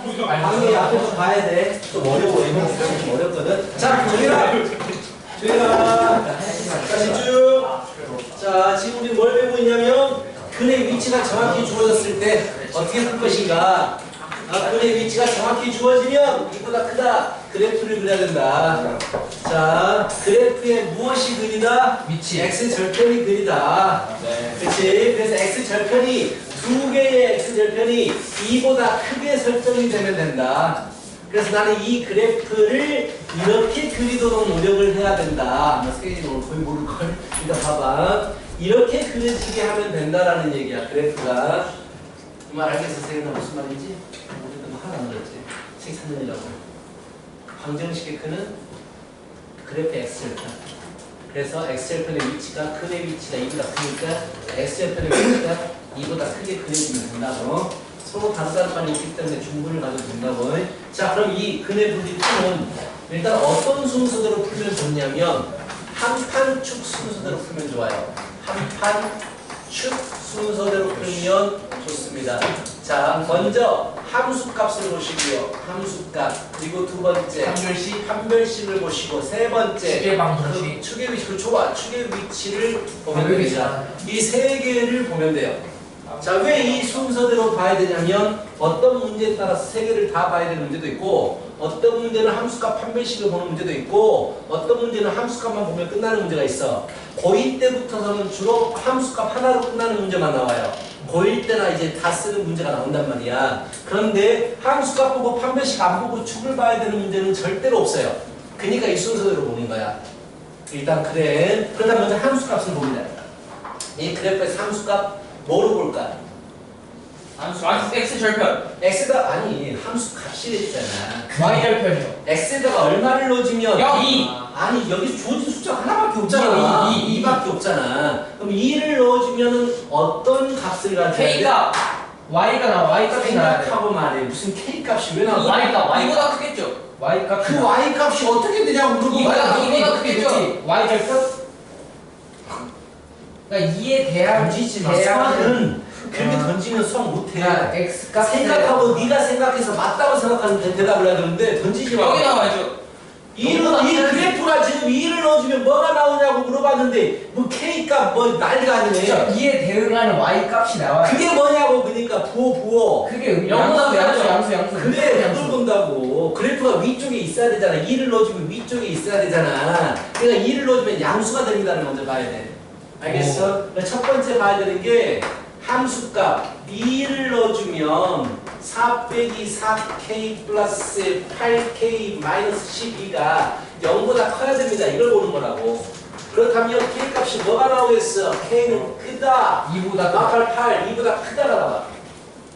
방금 앞에서 봐야 돼. 좀 어려워. 좀 어렵거든. 자, 조용히라. 자, 집중. 자, 지금 우리 뭘 배우고 있냐면 근의 위치가 정확히 주어졌을 때 어떻게 풀 것인가. 근의 위치가 정확히 주어지면 이보다 크다. 그래프를 그려야 된다. 자, 그래프에 무엇이 그리다? 위치. x 절편이 그리다. 네. 그렇지. 그래서 x 절편이 두 개의 x 절편이 2보다 크게 설정이 되면 된다. 그래서 나는 이 그래프를 이렇게 그리도록 노력을 해야 된다. 아마 스케일이 오늘 거의 모를걸. 일단 봐봐. 이렇게 그려지게 하면 된다라는 얘기야. 그래프가. 이 말 알겠어? 선생님 무슨 말인지? 우리도 뭐 하나 안 그랬지. 책 찾느라고. 방정식의 크는 그래프 x절편. 그래서 x절편의 위치가 근의 위치가 2보다 크니까 x절편의 위치가 2보다 크게 그려지면 된다고. 서로 다르다는 말이 있기 때문에 중분을 가져도 된다고. 자, 그럼 이 근의 분리는 일단 어떤 순서대로 풀면 좋냐면 한 판 축 순서대로 풀면 좋아요. 한 판 축 순서대로 풀면 좋습니다. 자, 먼저 함수값을 보시고요. 함수값. 그리고 두 번째 판별식을 보시고 세 번째 축의 방정식. 축의 위치. 좋아. 축의 위치를 보면 됩니다. 이 세 개를 보면 돼요. 자, 왜 이 순서대로 봐야 되냐면 어떤 문제에 따라서 세 개를 다 봐야 되는 문제도 있고 어떤 문제는 함수값 판별식을 보는 문제도 있고 어떤 문제는 함수값만 보면 끝나는 문제가 있어. 고2 때부터서는 주로 함수값 하나로 끝나는 문제만 나와요. 고1 때나 이제 다 쓰는 문제가 나온단 말이야. 그런데 함수값 보고 판별식 안 보고 축을 봐야 되는 문제는 절대로 없어요. 그러니까 이 순서대로 보는 거야. 일단 그래. 그러다 먼저 함수값을 봅니다. 이 그래프에서 함수값 뭐로 볼까? 함수 x 절편. x에다 아니 함수 값이 됐잖아. y 절편이요. x에다가 얼마를 넣어주면 2. 아니 여기 주어진 숫자 하나밖에 없잖아. 2밖에 없잖아. 그럼 2를 넣어주면은 어떤 값을 가져야 돼? k가 y가 나와. y 값이 나와야 돼. 생각하고 말해. 무슨 k 값이 왜 나와? y보다 크겠죠. y 값. 그 y 값이 어떻게 되냐고 물어보면 이보다 크겠죠. y 절편. 그러니까 2에 대한 던지지 마. 수학은 그렇게 던지면 수학 못해. x 값 생각하고 네가 생각해서 맞다고 생각하는 대답을 해야 되는데 던지지 마. 여기 나와야죠. 이 그래프가 지금 2를 넣어주면 뭐가 나오냐고 물어봤는데 뭐 K값 뭐 난리가 아니네. 2에 대응하는 y 값이 나와요. 그게 뭐냐고. 그러니까 부호 그게 양수. 그래 그래 그걸 본다고. 그래프가 위쪽에 있어야 되잖아. 2를 넣어주면 위쪽에 있어야 되잖아. 그러니까 2를 넣어주면 양수가 됩니다를 먼저 봐야 돼. 알겠어? 첫 번째 봐야 되는 게 함수값 2를 넣어주면 4 빼기 4k 플러스 8k 마이너스 12가 0보다 커야 됩니다. 이걸 보는 거라고. 그렇다면 k 값이 뭐가 나오겠어? k는 크다. 2보다 8, 2보다 크다가 나와.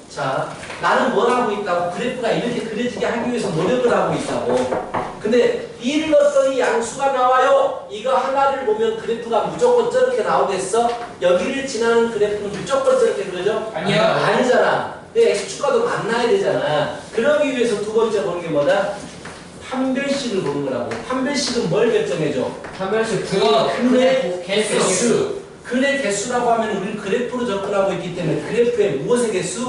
자, 나는 뭘 하고 있다고? 그래프가 이렇게 그려지게 하기 위해서 노력을 하고 있다고. 근데 2를 넣었더니 양수가 나와요. 이거 하나를 보면 그래프가 무조건 저렇게 나오겠어? 여기를 지나는 그래프는 무조건 저렇게 그려져? 아니요. 아니잖아. 근데 x축과도 만나야 되잖아. 그러기 위해서 두 번째 보는 게 뭐다? 판별식을 보는 거라고. 판별식은 뭘 결정해줘? 판별식 근의 개수. 근의 개수라고 하면 우리는 그래프로 접근하고 있기 때문에 그래프의 무엇의 개수?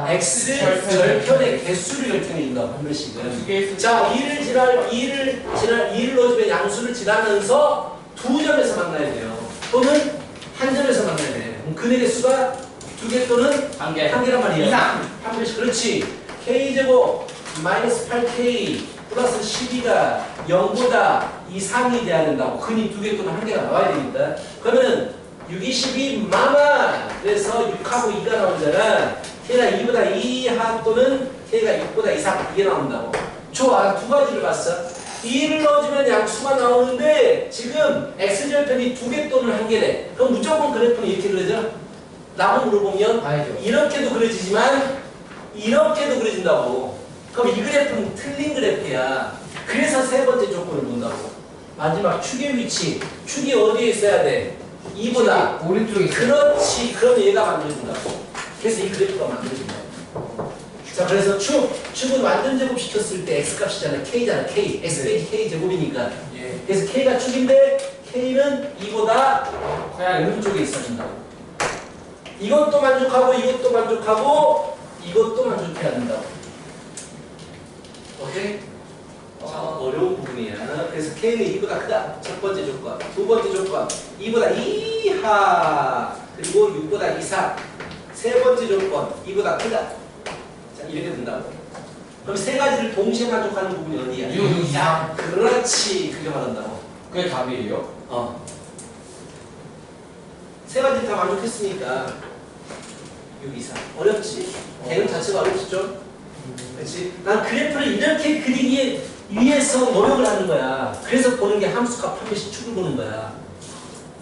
x 절편의 개수를 결정해 준다. 판별식은. 자, 2를 넣어주면 양수를 지나면서 두 점에서 만나야 돼요. 또는 한 점에서 만나야 돼. 그럼 근의 개수가 두 개 또는 한 개란 말이야. 이상. 판별식. 그렇지. k제곱 마이너스 8k 플러스 12가 0보다 이상이 돼야 된다고. 근이 두 개 또는 한 개가 나와야 되니까. 그러면은 6, 22 마마. 그래서 6하고 2가 나오잖아. k가 2보다 이하 또는 k가 6보다 이상 이게 나온다고. 좋아. 두 가지를 봤어. 2를 넣어주면 양수가 나오는데 지금 x절편이 두 개 또는 한 개래. 그럼 무조건 그래프는 이렇게 그려져? 라고 물어보면 아니죠. 이렇게도 그려지지만 이렇게도 그려진다고. 그럼 이 그래프는 틀린 그래프야. 그래서 세 번째 조건을 본다고. 마지막 축의 위치. 축이 어디에 있어야 돼? 2보다 오른쪽에 있어요. 그렇지. 그럼 얘가 만들어진다고. 그래서 이 그래프가 만들어진다고. 자, 그래서 축은 완전 제곱 시켰을 때 x값이잖아. k잖아. k. x 빼기 k 제곱이니까. 예. 그래서 k가 축인데 k는 2보다 오른쪽에 있어진다고. 이것도 만족하고 이것도 만족하고 이것도 만족해야 된다고. K는 2보다 크다. 첫 번째 조건. 두 번째 조건. 2보다 이하. 그리고 6보다 이상. 세 번째 조건. 2보다 크다. 자, 이렇게 된다고. 그럼 세 가지를 동시에 만족하는 부분이 어디야? 6 이상. 그렇지. 그게 말한다고. 그게 답이에요? 세 가지 다 만족했으니까 6 이상. 어렵지? 개념 자체가 어렵지 좀? 그렇지? 난 그래프를 이렇게 그리기 위해서 노력을 하는 거야. 그래서 보는 게 함수값 한 개씩 축을 보는 거야.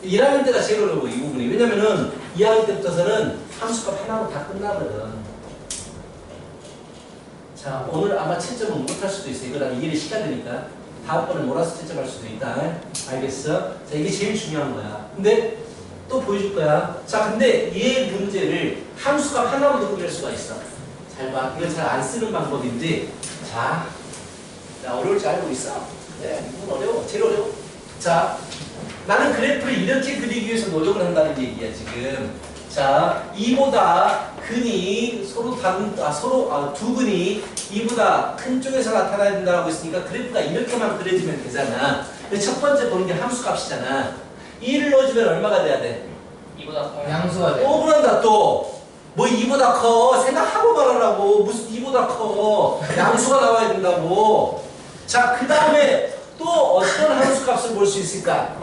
1학년 때가 제일 어려워 이 부분이. 왜냐면은 2학년 때부터서는 함수값 하나로 다 끝나거든. 자, 오늘 아마 채점은 못할 수도 있어. 이거 난 이해를 시켜야 되니까. 다음번에 몰아서 채점할 수도 있다. 알겠어? 자, 이게 제일 중요한 거야. 근데 또 보여줄 거야. 자, 근데 얘 문제를 함수값 하나로도 끝낼 수가 있어. 잘 봐. 이건 잘 안 쓰는 방법인데. 자, 어려울 줄 알고 있어. 네, 이건 어려워. 제일 어려워. 자, 나는 그래프를 이렇게 그리기 위해서 노력을 한다는 얘기야, 지금. 자, 2보다 근이 두 근이 2보다 큰 쪽에서 나타나야 된다고 했으니까 그래프가 이렇게만 그려지면 되잖아. 근데 첫 번째 보는 게 함수값이잖아. 2를 넣어주면 얼마가 돼야 돼? 2보다 커요. 양수가 돼. 그런다 또. 뭐 2보다 커. 생각하고 말하라고. 무슨 2보다 커. 양수가 나와야 된다고. 자, 그 다음에 또 어떤 함수값을 볼 수 있을까?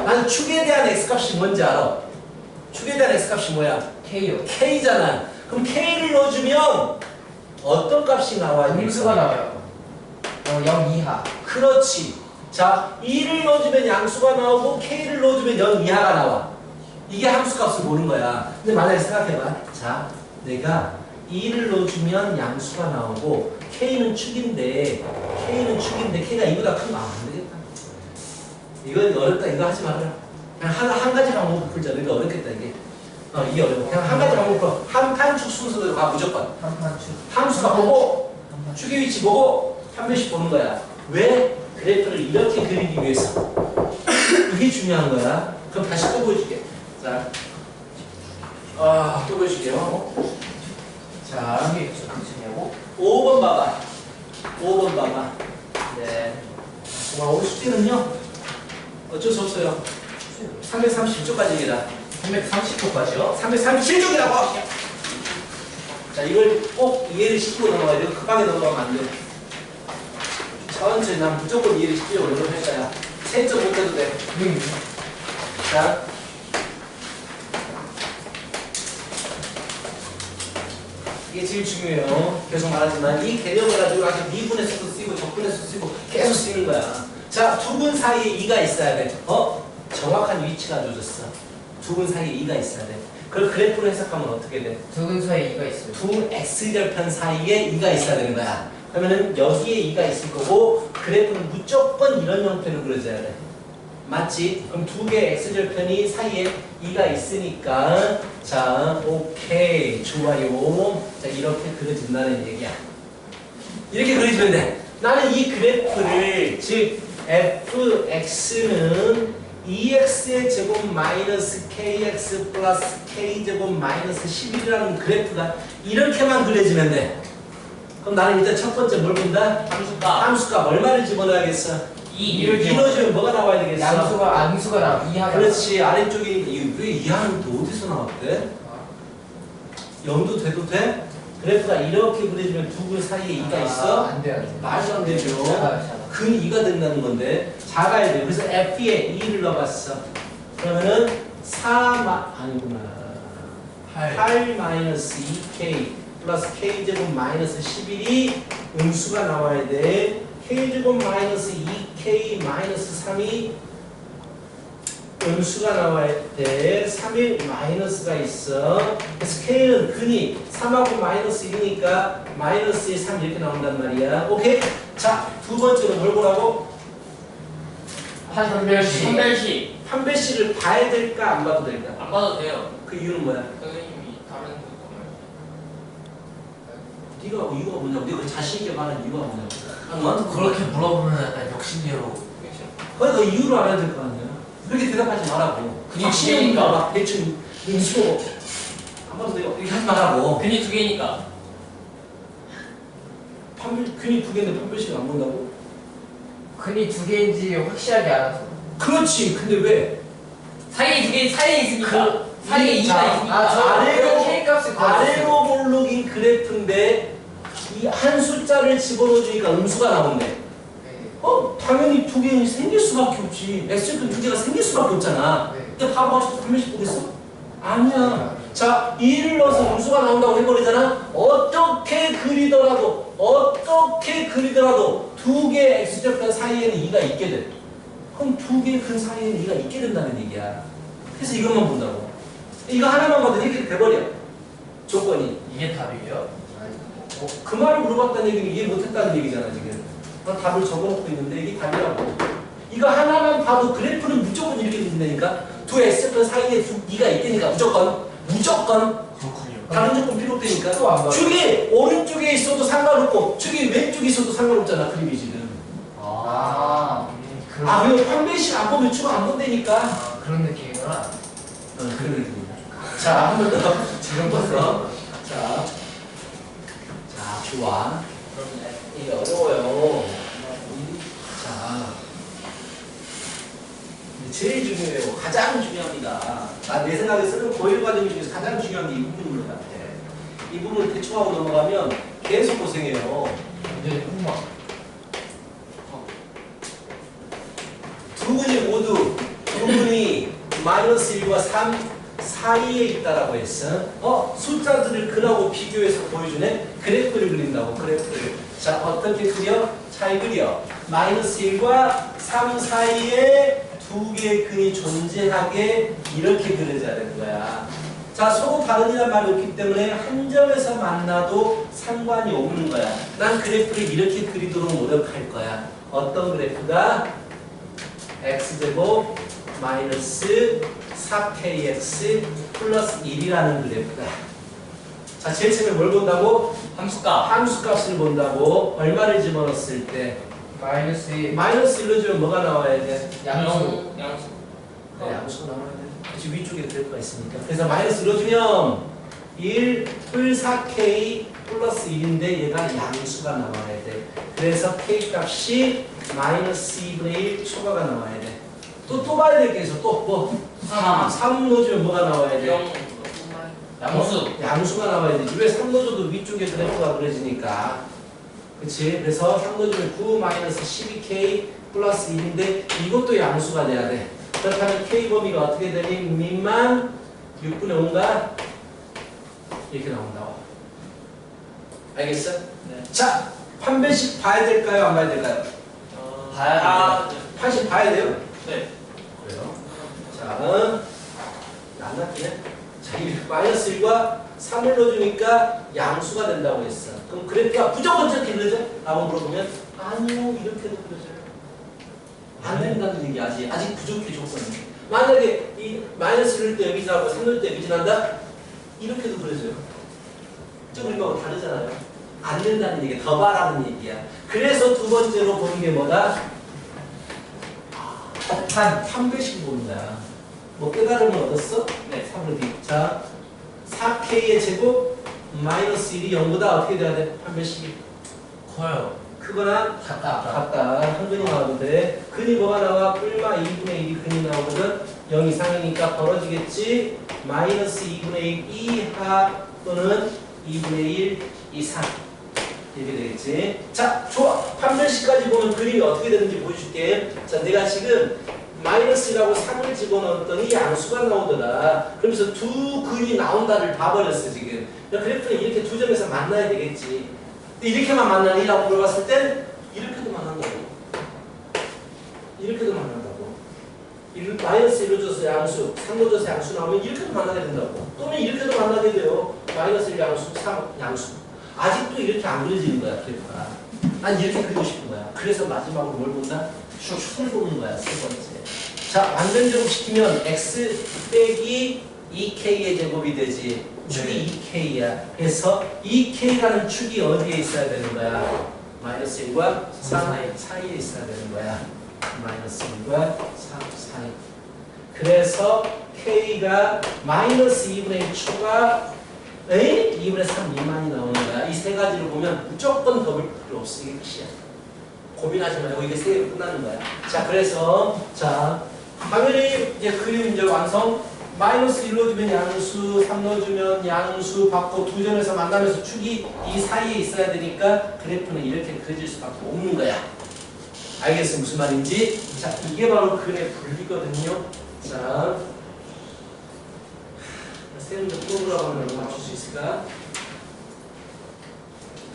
난 축에 대한 x값이 뭔지 알아. 축에 대한 x값이 뭐야? K요. k잖아. 그럼 k를 넣어주면 어떤 값이 나와야 될까? 음수가 나와요. 0 이하. 그렇지. 자, 2를 넣어주면 양수가 나오고 k를 넣어주면 0 이하가 나와. 이게 함수값을 보는 거야. 근데 만약에 생각해봐. 자, 내가 2를 넣어주면 양수가 나오고 k는 축인데 k가 2보다 큰 거 안 되겠다. 이건 어렵다. 이거 하지 말아라. 그냥 한 가지 방법을 풀자. 이거 어렵겠다 이게. 이게 어려워. 그냥 한 가지 방법을 풀어. 한판축 순서대로 가 무조건. 한판축. 함수가 보고 축의 위치 보고 한 번씩 보는 거야. 왜? 그래프를 이렇게 그리기 위해서. 이게 중요한 거야. 그럼 다시 또 보여줄게. 자, 또 보여줄게요. 자, 이게 끝이냐고? 5번 봐봐. 5번 봐봐. 네. 와, 우리 숙제는요. 어쩔 수 없어요. 330쪽까지입니다. 330도까지요? 337쪽이라고. 자, 이걸 꼭 이해를 시키고 넘어가야 돼. 급하게 넘어가면 안 돼. 천천히 난 무조건 이해를 시키려고 노력할 거야. 3점 못해도 돼. 자. 이게 제일 중요해요. 계속 말하지만 이 개념을 가지고 아주 미분에서도 쓰이고 적분에서도 쓰이고 계속 쓰이는 거야. 자, 두 분 사이에 2가 있어야 돼. 정확한 위치가 주어졌어. 두 분 사이에 2가 있어야 돼. 그걸 그래프로 해석하면 어떻게 돼? 두 근 사이에 2가 있어요. 두 x절편 사이에 2가 있어야 되는 거야. 그러면은 여기에 2가 있을 거고 그래프는 무조건 이런 형태로 그려져야 돼. 맞지? 그럼 두 개의 x절편이 사이에 2가 있으니까 자, 오케이, 좋아요. 자, 이렇게 그려진다는 얘기야. 이렇게 그려지면 돼. 나는 이 그래프를 즉 fx는 2x의 제곱 마이너스 kx 플러스 k제곱 마이너스 11이라는 그래프가 이렇게만 그려지면 돼. 그럼 나는 일단 첫 번째 뭘 본다? 함수값 얼마를 집어넣어야겠어? 2를 넣어주면 뭐가 나와야 되겠어? 양수가 나와. 이하가. 그렇지. 아래쪽에 왜 이하는 또 어디서 나왔대? 0도 돼도 돼? 그래프가 이렇게 그려지면 두 분 사이에 2가 있어? 안 돼, 안 돼. 말도 안 되죠. 작아요. 근 2가 된다는 건데 작아야 돼. 그래서 F에 2를 넣어봤어. 그러면은 4 아니구나. 8 마이너스 2K 플러스 K제곱 마이너스 11이 음수가 나와야 돼. K제곱 마이너스 2K 마이너스 3이 음수가 나와야 돼. 3일 마이너스가 있어. 그래서 K는 근이 3하고 마이너스 1이니까 마이너스에 3 이렇게 나온단 말이야. 오케이? 자, 두 번째로 뭘 보라고? 판별식. 판별식을 봐야 될까 안 봐도 될까? 안 봐도 돼요. 그 이유는 뭐야? 선생님이 다른 것도 네가 이유가 뭐냐고. 네가 자신 있게 말하는 이유가 뭐냐고. 너한테 그렇게 물어보면 약간 욕심내로. 그러니까 이유를 알아야 될 거 아니야. 그렇게 대답하지 말라고. 그게 확신이 이유니까. 막 대충 음수 안 봐도 돼요. 이렇게 하지 말라고. 근이 2개니까. 근이 2개인데 판별식을 안 본다고? 근이 두 개인지 확실하게 알아서. 그렇지. 근데 왜? 사이에 있으니까. 사이에 2가 자, 있으니까. 저 아래로 K 값을 아래로 몰록인 그래프인데 이 한 숫자를 집어넣어주니까 음수가 나오네. 네. 당연히 두 개는 생길 수밖에 없지. x좌표 두 개가 생길 수밖에 없잖아. 네. 근데 바로 맞춰서 한 명씩 보겠어? 아니야. 자, 2를 넣어서 음수가 나온다고 해버리잖아. 어떻게 그리더라도 두 개의 x좌표 사이에는 2가 있게 돼. 그럼 두 개의 근 사이에는 2가 있게 된다는 얘기야. 그래서 이것만 본다고. 이거 하나만 봐도 해결이 돼버려. 조건이. 이게 답이에요? 그 말을 물어봤다는 얘기는 이해 못했다는 얘기잖아 지금. 난 답을 적어놓고 있는데 이게 답이라고. 이거 하나만 봐도 그래프는 무조건 이렇게 된다니까. 두 x좌표 사이에 2가 있다니까. 무조건. 그렇군요. 다른 조건 필요 없다니까. 또 안 봐요. 축이 오른쪽에 있어도 상관없고 축이 왼쪽에 있어도 상관없잖아. 그림이 지금. 그런. 왜 판매식 안 보면 축 안 본다니까. 그런 느낌이구나. 그런 느낌이야. 자, 한 번 더. 지금 봤어. 자, 좋아. 이게 어려워요. 자, 제일 중요해요. 가장 중요합니다. 내 생각에서는 고일 과정 중에서 가장 중요한 게 이 부분인 것 같아. 이 부분을 대충하고 넘어가면 계속 고생해요. 이제 흑막. 두 분이 마이너스 1과 3 사이에 있다라고 했어. 숫자들을 근하고 비교해서 보여주네. 그래프를 그린다고. 그래프를. 자, 어떻게 그려? 잘 그려. 마이너스 1과 3 사이에 두 개의 근이 존재하게 이렇게 그려져야 되는 거야. 자, 서로 다른이란 말이 없기 때문에 한 점에서 만나도 상관이 없는 거야. 난 그래프를 이렇게 그리도록 노력할 거야. 어떤 그래프가? x제곱 마이너스 4kx 플러스 1이라는 그래프다. 자, 제일 처음에 뭘 본다고? 함수값. 함수값을 본다고. 얼마를 집어넣었을 때? 마이너스 1. 마이너스 1로 주면 뭐가 나와야 돼? 양수. 양수. 네, 양수가 나와야 돼. 그치, 위쪽에 그래프가 있으니까. 그래서 마이너스 1로 주면 1 플 4k 플러스 1인데 얘가 양수가 나와야 돼. 그래서 k 값이 마이너스 2분의 1 초과가 나와야 돼. 또 봐야 될 게 있어. 또 뭐? 3 넣어주면 뭐가 나와야 돼? 양수. 양수가 나와야 되지. 왜 3 넣어줘도 위쪽에 그래프가 그려지니까. 그치? 그래서 3 넣어주면 9 마이너스 12k 플러스 1인데 이것도 양수가 돼야 돼. 그렇다면 k 범위가 어떻게 되니? 민만 6분의 5인가? 이렇게 나온다고. 알겠어? 네. 자, 판별식 봐야 될까요? 안 봐야 될까요? 봐야 돼요. 판식 봐야 돼요? 네. 그래요. 자, 안 낫네. 자, 이 마이너스 1과 3을 넣어주니까 양수가 된다고 했어. 그럼 그래프가 무조건 저렇게 그려져? 라고 물어보면 아니요, 이렇게도 그려져요. 안 된다는 얘기 아직 부족해 조건이. 만약에 이 마이너스 1을 때 여기 지나고 3을 때 여기 지난다? 이렇게도 그려져요. 저 그림하고 다르잖아요. 안 된다는 얘기야. 더 봐라는 얘기야. 그래서 두 번째로 보는 게 뭐다? 판별식 보는 거야. 뭐 깨달음을 얻었어? 네. 3을 뒤. 자, 4k의 제곱 마이너스 1이 0보다 어떻게 돼야 돼? 판별식이 커요. 크거나 작다. 같다. 한 근이 나와도 돼. 근이 뭐가 나와? 뿔마 2분의 1이 근이 나오거든. 0 이상이니까 벌어지겠지. 마이너스 2분의 1 이하 또는 2분의 1 이상. 이렇게 되겠지. 자, 좋아. 판별식까지 보면 그림이 어떻게 되는지 보여줄게. 자, 내가 지금 마이너스라고 3을 집어넣었더니 양수가 나오더라. 그러면서 두 근이 나온다를 봐버렸어, 지금. 그래프는 이렇게 두 점에서 만나야 되겠지. 근데 이렇게만 만나니? 라고 물어봤을 땐 이렇게도 만난다고. 이렇게도 만난다고. 마이너스 1로 줘서 양수, 3로 줘서 양수 나오면 이렇게도 만나게 된다고. 또는 이렇게도 만나게 돼요. 마이너스 1 양수, 3 양수. 아직도 이렇게 안 그려지는 거야, 그래프가. 난 이렇게 그리고 싶은 거야. 그래서 마지막으로 뭘 본다? 축을 보는 거야, 세 번째. 자, 완전 제곱시키면 x 빼기 2k의 제곱이 되지. 축이 2k야. 그래서 2k라는 축이 어디에 있어야 되는 거야? 마이너스 1과 3 사이에 있어야 되는 거야. 마이너스 1과 3 사이. 그래서 k가 마이너스 2분의 1 초과 2분의 3 미만이 나오는 거야. 이 세 가지를 보면 무조건 더블 필요 없어. 이게 끝이야. 고민하지 말고 이게 세 개로 끝나는 거야. 자, 그래서 자 당연히 이제 그림 이제 완성. 마이너스 1 넣어주면 양수, 3 넣어주면 양수 받고 두 점에서 만나면서 축이 이 사이에 있어야 되니까 그래프는 이렇게 그려질 수밖에 없는 거야. 알겠어? 무슨 말인지? 자, 이게 바로 그래프이거든요. 자, 쌤 좀 프로그램을 맞출 수 있을까?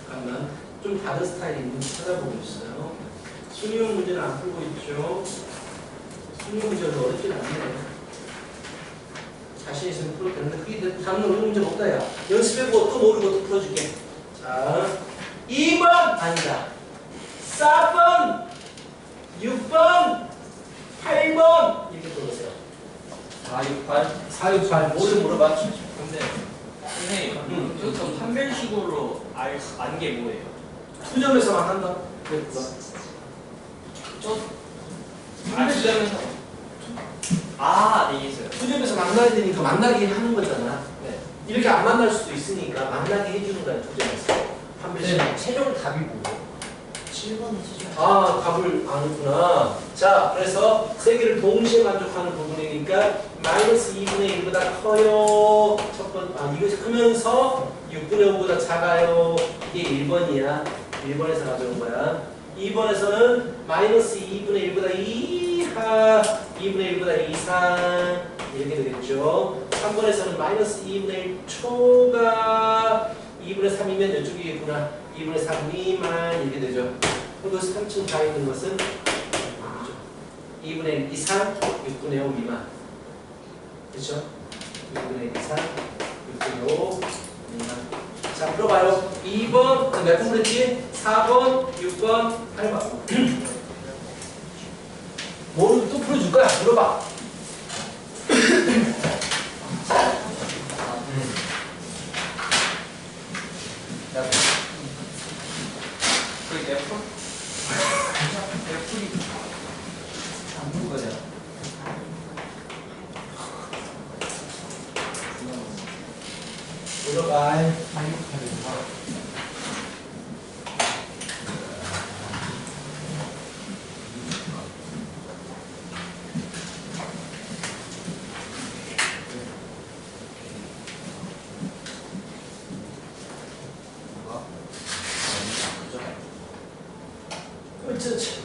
잠깐만, 좀 다른 스타일의 문제 찾아보고 있어요. 수능 문제는 안 풀고 있죠. 수능 문제는 어렵진 않네. 자신 있으면 풀어도 되는데 그게 다른 어려운 문제가 없다 야. 연습해보고 또 모르고 또 풀어줄게. 자, 2번 아니다. 4번 6번 8번 이렇게 들어보세요. 4, 6, 8. 4, 6, 8 모르면 물어봐. 근데 선생님, 여기서 판별식으로 안 게 뭐예요? 두 점에서 만난다. 그래프가. 주점에서. 네, 이해했어요. 두 점에서 만나야 되니까 만나게 하는 거잖아. 네. 이렇게 안 만날 수도 있으니까 만나게 해주는 거야. 두 점에서. 판별식. 최종 답이 뭐예요? 7번이 최종. 아, 답을 아는구나. 자, 그래서 세 개를 동시에 만족하는 부분이니까 마이너스 2분의 1보다 커요. 첫 번, 이것이 크면서 6분의 5보다 작아요. 이게 1번이야. 1번에서 가져온 거야. 2번에서는 마이너스 2분의 1보다 이하, 2분의 1보다 이상 이렇게 되겠죠. 3번에서는 마이너스 2분의 1 초가 2분의 3이면 이쪽이겠구나. 2분의 3 미만 이렇게 되죠. 그리고 3층 다 있는 것은 2분의 1 이상, 6분의 5 미만. 그렇죠? 6분의 1 이상, 6분의 5 미만. 자, 물어봐요. 2번, 몇 번 그랬지? 4번, 6번, 8번. 모르면 또 풀어줄 거야. 물어봐. 그게 F? F이 안 본 거냐? 물어봐. 어쩌지?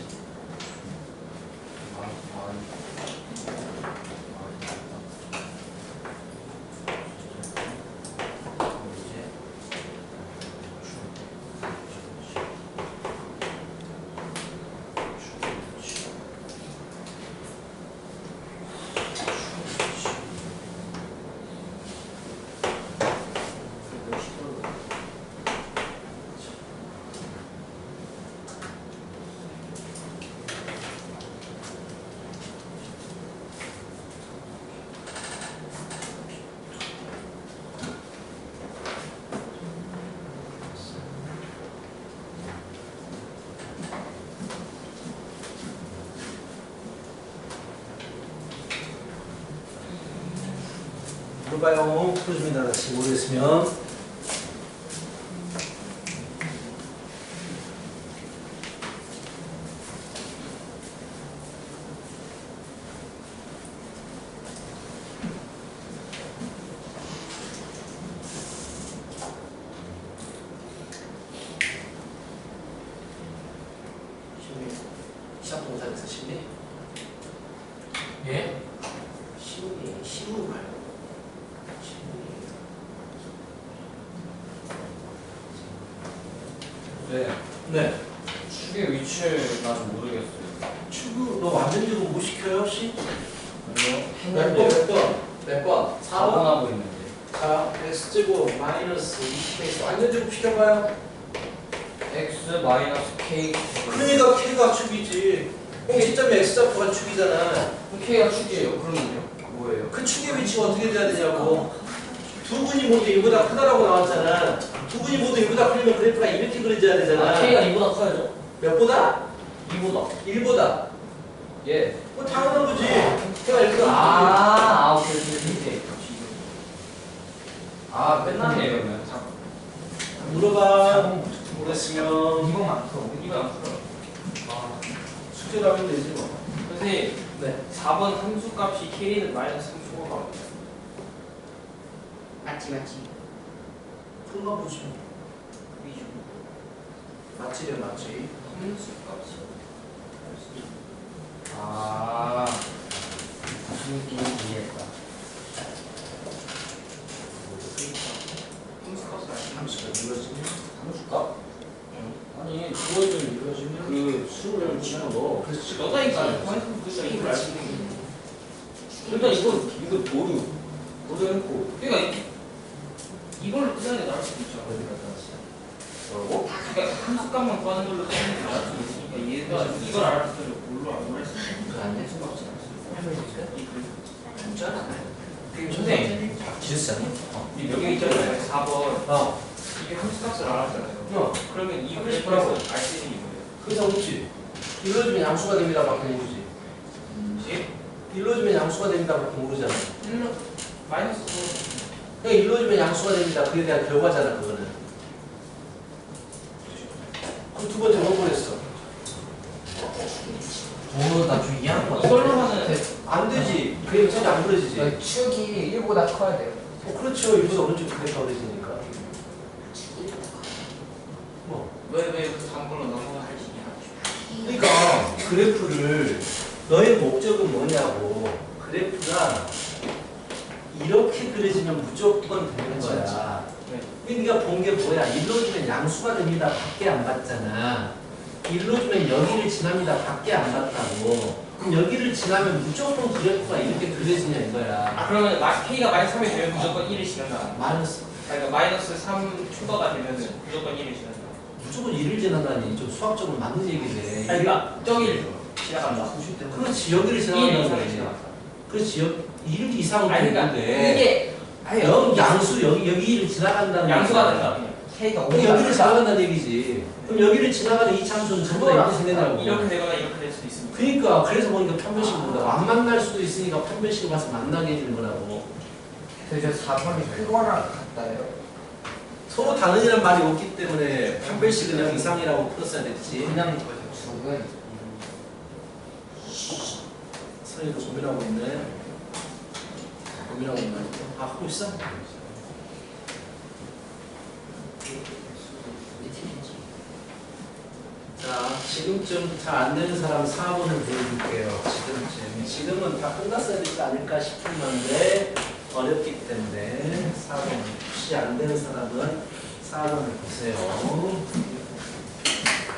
물어봐요. 풀어줍니다. 다시 모르겠으면. 시합 동사에서 심리? 예? 심리 말고. 네. 네. 축의 위치를 난 모르겠어요. 축구 너 완전 지금 못 시켜요, 혹시? 아니요. 몇 번? 몇 번? 몇 번? 4번 4번? 하고 있는데. 자, x제곱 마이너스 2x 완전 제곱 시켜봐요. x 마이너스 k. 그러니까 k가 축이지. 공식점의 x좌표가 축이잖아. 그럼 k가 축이에요. 그러면요? 뭐예요? 그 축의 위치가 어떻게 돼야 되냐고. 두 분이 모두 1보다 크다라고 나왔잖아. 두 분이 모두 1보다 크려면 그래프가 이렇게 그려져야 되잖아. K가 2보다 커야죠. 몇 보다? 2보다. 1보다. 예. 뭐 당연한 거지. 걔가 1보다 오케이. 끝났네 그러면. 물어봐. 모르겠으면. 이거만 안 풀어. 이거 안 풀어. 어떻게 하면 되지 뭐. 선생님 네. 4번 함수값이 K는 마이너스 3초가 맞지. 큰가 보지. 위주. 맞지래 맞지. 함수값이 무슨 느낌인지 이해했다. 함수값은 아니야. 함수가 이루어지면 함수값? 아니 주어져 이루어지면 그 수를 집어넣어. 그래서 너다니까요. 함수 이걸 알수 있는 게. 일단 이거 도루 해놓고. 그러니까 이걸로 끝내는 게 나을 수도 있죠. 그러니까 함수값만 구하는 걸로 끝내는 게 나을 수도 있으니까 얘가 이걸 알았으면 뭘로 안 알았어. 그안 수가 없지 않았어. 진짜? 선생님 지었잖아. 여기 있잖아요. 4번 어. 이게 함수값을 알았잖아요. 그러면 이 그래프에서 알 수 있는 게 뭐예요? 그래서 없지. 일러주면 양수가 됩니다. 밖에 모르지. 예? 일러주면 양수가 됩니다. 밖에 모르잖아. 마이너스 그냥 일러주면 양수가 됩니다. 그에 대한 결과잖아. 그거는. 그럼 두 번째 뭐 보냈어? 나좀 이해한 거 이걸로 하는 안 되지. 그게 전혀 안 그려지지. 축이 1보다 커야 돼요. 그렇죠. 일보다 오른쪽 그래프가 그려지니까. 뭐. 왜그 다음 걸로 넘어갈 시기야? 그러니까 그래프를 너의 목적은 뭐냐고. 그래프가 이렇게 그려지면 무조건 되는 거야. 네. 네가 본 게 뭐야? 일로 주면 양수가 됩니다. 밖에 안 봤잖아. 일로 주면 여기를 지납니다. 밖에 안 봤다고. 그럼 여기를 지나면 무조건 그래프가 이렇게 그려지냐 이거야. 아 그러면 K가 마이너스 3이 되면 무조건 1이 지난다. 마이너스 그러니까 마이너스 3 초과가 되면 무조건 1이 지난다. 무조건 1을 지나다니 좀 수학적으로 맞는 얘기네. 그러니까 저기를 지나간다. 그렇지 여기를 1 지나간다는 이상을 거지. 지나간다. 그렇지 1 이상은 아니 그러니까 되는데 이게 아니 여기 양수 여기를 지나간다는 양수가 얘기야. 된다. 그냥. K가 그럼 여기를 지나간다는 얘기지. 그럼 여기를 지나가는 이 참수는 전부 다 이렇게 되냐고. 이렇게 되거나 이렇게 될 수도 있습니다. 그러니까 그래서 보니까 편변식 본다고. 안 만날 수도 있으니까 편변식을 봐서 만나게 해주는 거라고. 그래서 4번이 크거나 같다요. 서로 다른이란 말이 없기 때문에 편변식은 0 이상이라고 풀었어야 됐지. 그냥 죽은 선생님도 고민하고 있네. 고민하고 있네. 아 하고 있어? 자, 지금쯤 잘 안 되는 사람 4번을 보여줄게요. 지금은 다 끝났어야 되지 않을까 싶은 건데 어렵기 때문에 4번 혹시 안 되는 사람은 4번을 보세요.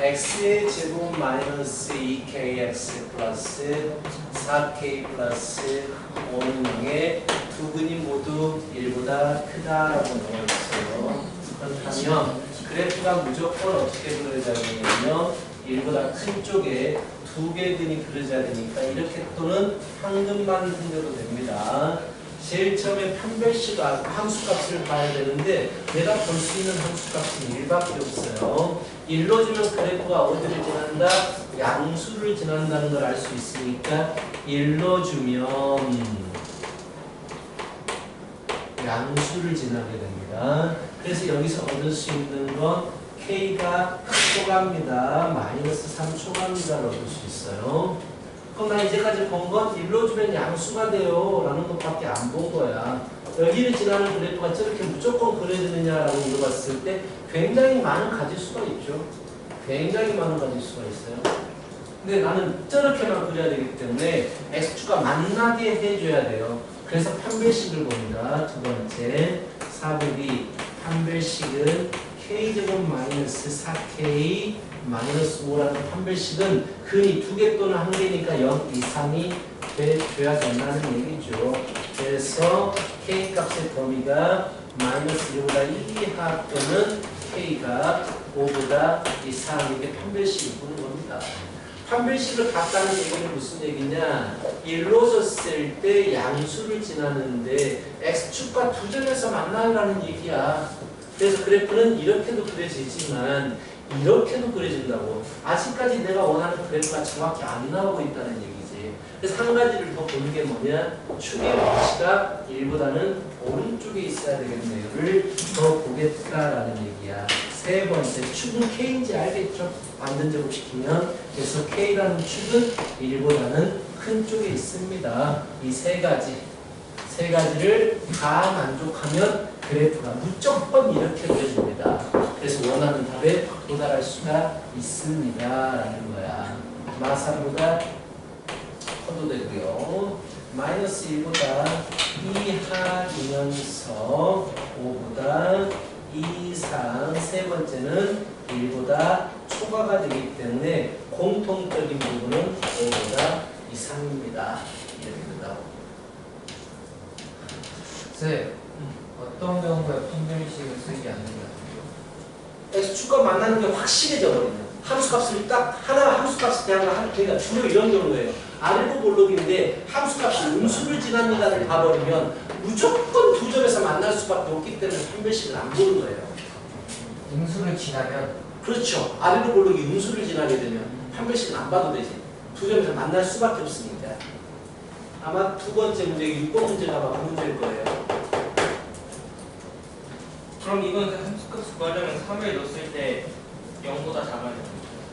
x의 제곱 마이너스 2kx 플러스 4k 플러스 5는 0의 두 근이 모두 1보다 크다라고 나와있어요. 그렇다면 그래프가 무조건 어떻게 그려져야 되냐면 1보다 큰 쪽에 두 개 근이 그려져야 되니까 이렇게 또는 한 근만 흔들어도 됩니다. 제일 처음에 판별식 함수값을 봐야 되는데 내가 볼 수 있는 함수값은 1밖에 없어요. 1로 주면 그래프가 어디를 지난다? 양수를 지난다는 걸 알 수 있으니까 1로 주면 양수를 지나게 됩니다. 그래서 여기서 얻을 수 있는 건 K가 초과입니다. 마이너스 3 초과입니다를 얻을 수 있어요. 그럼 나 이제까지 본 건 1로 주면 양수가 돼요 라는 것밖에 안 본 거야. 여기를 지나는 그래프가 저렇게 무조건 그려지느냐라고 물어봤을 때 굉장히 많은 가지수가 있죠. 굉장히 많은 가지수가 있어요. 근데 나는 저렇게만 그려야 되기 때문에 x축과 만나게 해줘야 돼요. 그래서 판별식을 봅니다. 두 번째 4분의 판별식은 k제곱 마이너스 4k 마이너스 5라는 판별식은 근이 두 개 또는 한 개니까 0 이상이 돼줘야 된다는 얘기죠. 그래서 k 값의 범위가 마이너스 1보다 1 이하 또는 k가 5보다 이상 이게 판별식이 보는 겁니다. 판별식을 같다는 얘기는 무슨 얘기냐? 1로 줬을 때 양수를 지나는데 x축과 두 점에서 만나라는 얘기야. 그래서 그래프는 이렇게도 그려지지만 이렇게도 그려진다고. 아직까지 내가 원하는 그래프가 정확히 안 나오고 있다는 얘기지. 그래서 한 가지를 더 보는 게 뭐냐? 축의 위치가 1보다는 오른쪽에 있어야 되겠네요를 더 보겠다라는 얘기야. 세 번째 축은 K인지 알겠죠? 완전 제곱시키면 그래서 K라는 축은 1보다는 큰 쪽에 있습니다. 이 세 가지를 다 만족하면 그래프가 무조건 이렇게 그려집니다. 그래서 원하는 답에 도달할 수가 있습니다 라는 거야. 마사보다 커도 되고요. 마이너스 1보다 2하이면서 5보다 2 이상, 세 번째는 1보다 초과가 되기 때문에 공통적인 부분은 5보다 이상입니다. 이렇게 된다고. 쌤, 어떤 경우에 평균식을 쓰지 않는다? x축과 만나는 게 확실해져 버리면 함수값을 딱 하나 함수값을 그냥 그러니까 주로 이런 경우예요. 아래로 볼록인데 함수값이 음수를 지납니다를 봐버리면 무조건 두 점에서 만날 수밖에 없기 때문에 판별식을 안 보는 거예요. 음수를 지나면 그렇죠. 아래로 볼록이 음수를 지나게 되면 판별식은 안 봐도 되지. 두 점에서 만날 수밖에 없으니까. 아마 두 번째 문제 6번 문제가 아마 그 문제일 거예요. 그럼 이건 함수값 구하려면 3을 넣었을 때 0보다 작아야 돼.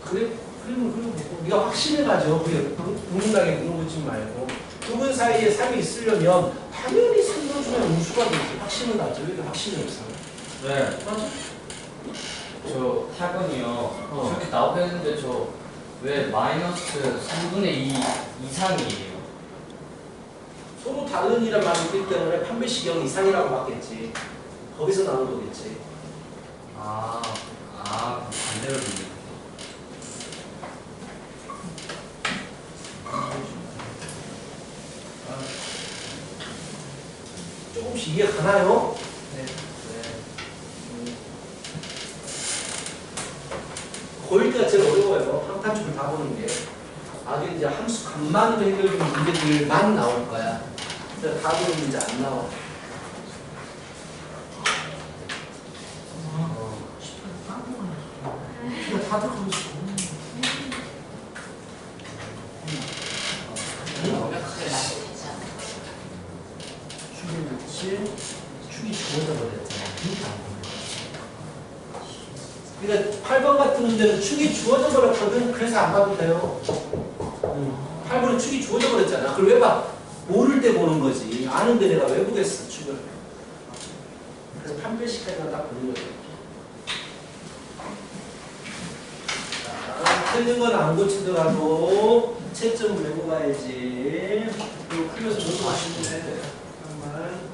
그래? 그러면 네가 확신을 가져. 그게 의문하게 물어보지 말고. 두 분 사이에 3이 있으려면 당연히 3 넣어주면 음수가 되지. 확신을 가져. 왜 이렇게 확신이 없어? 네, 맞아? 저 8번이요. 저렇게 나오게 했는데 저 왜 마이너스 3분의 2 이상이에요? 서로 다른 이란 말이 있기 때문에 판별식 0 이상이라고 봤겠지. 거기서 나온 거겠지. 반대로 듣네. 조금씩 이해 가나요? 네. 거기가 제일 어려워요. 한 탄축을 다 보는 게. 아주 이제 함수 값만으로 해결되는 문제들만 나올 거야. 그래서 다 보는 문제 안 나와. 이거 다 들어가고 있어. 축이 몇지? 축이 주어져 버렸잖아. 그러니까 안 보는 거지. 그러니까 8번 같은 문제는 축이 주어져 버렸거든. 그래서 안 봐도 돼요. 8번은 축이 주어져 버렸잖아. 그걸 왜 봐? 모를 때 보는 거지. 아는데 내가 왜 보겠어, 축을. 그래서 판별식까지만 딱 보는 거지. 자, 틀린 건 안 고치더라도 채점을 내고 가야지. 이거 풀면서 너도 맛있는데. 한번.